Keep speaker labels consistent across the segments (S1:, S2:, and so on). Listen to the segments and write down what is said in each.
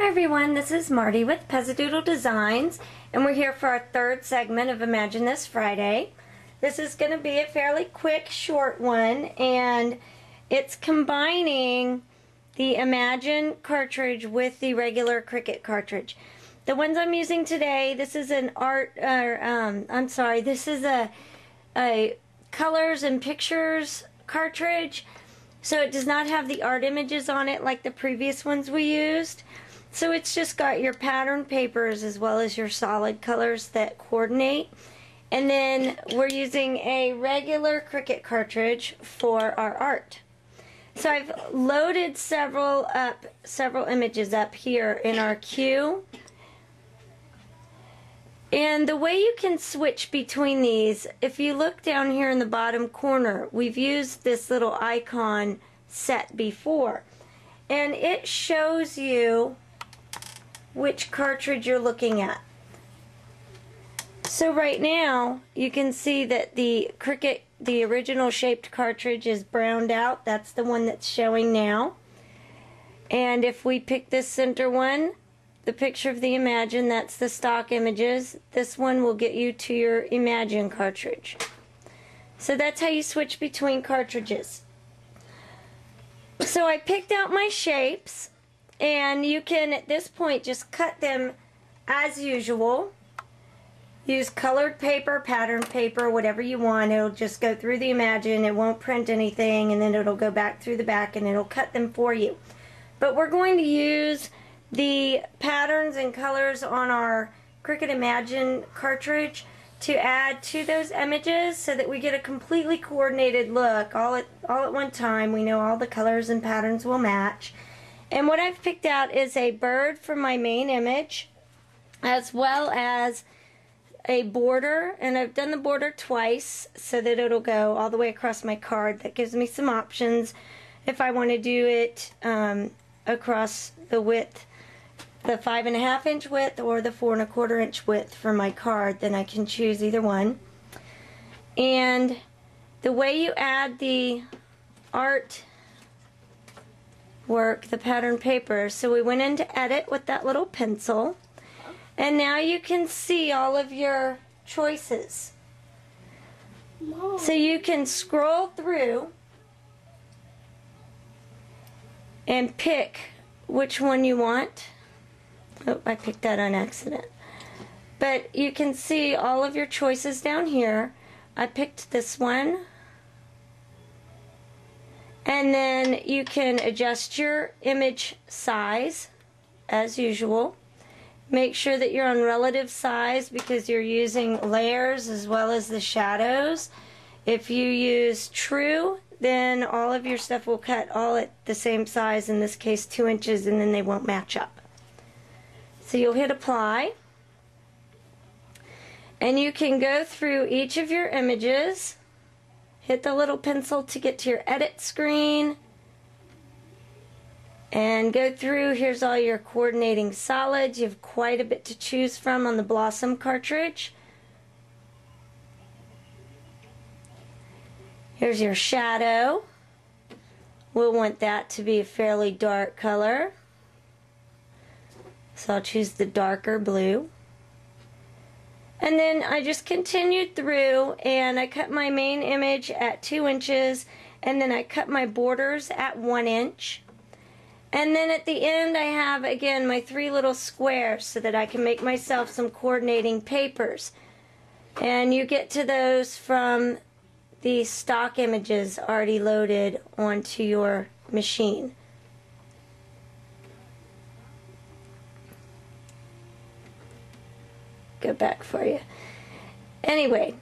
S1: Hi everyone, this is Marty with Pezzadoodle Designs, and we're here for our third segment of Imagine This Friday. This is going to be a fairly quick, short one, and it's combining the Imagine cartridge with the regular Cricut cartridge. The ones I'm using today, this is an this is a colors and pictures cartridge, so it does not have the art images on it like the previous ones we used. So it's just got your pattern papers as well as your solid colors that coordinate. And then we're using a regular Cricut cartridge for our art. So I've loaded several images up here in our queue. And the way you can switch between these, if you look down here in the bottom corner, we've used this little icon set before. And it shows you which cartridge you're looking at. So right now you can see that the Cricut, the original shaped cartridge, is browned out. That's the one that's showing now. And if we pick this center one, the picture of the Imagine, that's the stock images. This one will get you to your Imagine cartridge. So that's how you switch between cartridges. So I picked out my shapes, and you can at this point just cut them as usual. Use colored paper, pattern paper, whatever you want. It'll just go through the Imagine, it won't print anything, and then it'll go back through the back and it'll cut them for you. But we're going to use the patterns and colors on our Cricut Imagine cartridge to add to those images so that we get a completely coordinated look all at one time. We know all the colors and patterns will match. And what I've picked out is a bird for my main image, as well as a border, and I've done the border twice so that it'll go all the way across my card. That gives me some options if I want to do it across the width, the 5.5 inch width or the 4 1/4 inch width for my card. Then I can choose either one. And the way you add the art work, the pattern paper, so we went into edit with that little pencil, and now you can see all of your choices. So you can scroll through and pick which one you want. Oh, I picked that on accident. But you can see all of your choices down here. I picked this one. And then you can adjust your image size as usual. Make sure that you're on relative size because you're using layers as well as the shadows. If you use true, then all of your stuff will cut all at the same size, in this case 2 inches, and then they won't match up. So you'll hit apply. And you can go through each of your images. Hit the little pencil to get to your edit screen and go through. Here's all your coordinating solids. You have quite a bit to choose from on the Blossom cartridge. Here's your shadow. We'll want that to be a fairly dark color, so I'll choose the darker blue. And then I just continued through, and I cut my main image at 2 inches, and then I cut my borders at 1 inch. And then at the end I have, again, my 3 little squares so that I can make myself some coordinating papers. And you get to those from the stock images already loaded onto your machine. Go back for you. Anyway,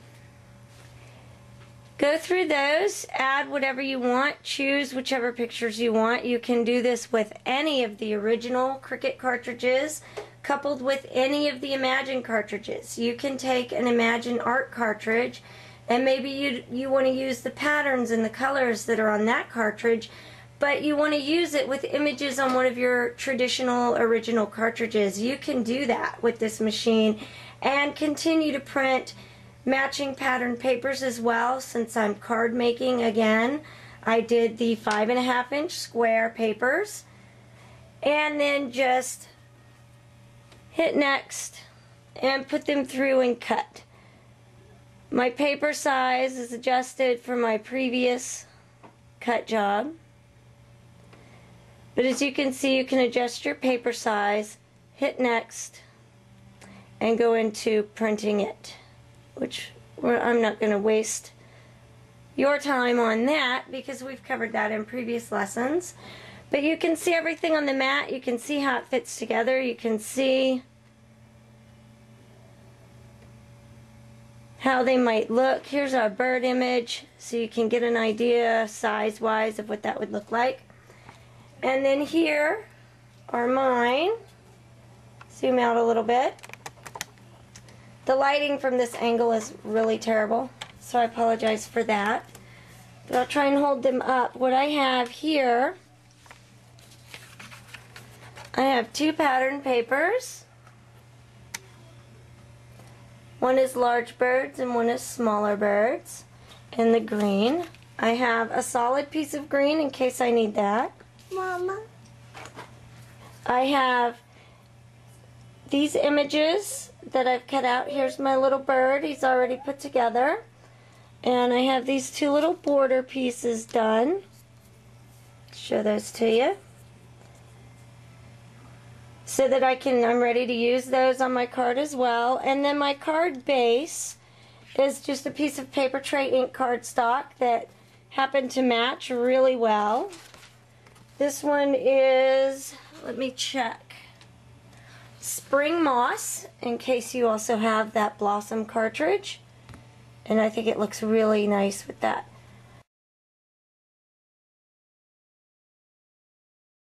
S1: go through those, add whatever you want, choose whichever pictures you want. You can do this with any of the original Cricut cartridges coupled with any of the Imagine cartridges. You can take an Imagine art cartridge and maybe you want to use the patterns and the colors that are on that cartridge, but you want to use it with images on one of your traditional original cartridges. You can do that with this machine and continue to print matching pattern papers as well. Since I'm card making again, I did the 5.5 inch square papers, and then just hit next, and put them through and cut. My paper size is adjusted for my previous cut job. But as you can see, you can adjust your paper size, hit next, and go into printing it, which I'm not going to waste your time on that because we've covered that in previous lessons. But you can see everything on the mat. You can see how it fits together. You can see how they might look. Here's our bird image, so you can get an idea size-wise of what that would look like. And then here are mine. Zoom out a little bit. The lighting from this angle is really terrible, so I apologize for that. But I'll try and hold them up. What I have here, I have two pattern papers. One is large birds and one is smaller birds in the green. I have a solid piece of green in case I need that. Mama. I have these images that I've cut out. Here's my little bird. He's already put together. And I have these two little border pieces done. Show those to you. So that I'm ready to use those on my card as well. And then my card base is just a piece of paper tray ink cardstock that happened to match really well. This one is, let me check, Spring Moss, in case you also have that Blossom cartridge. And I think it looks really nice with that.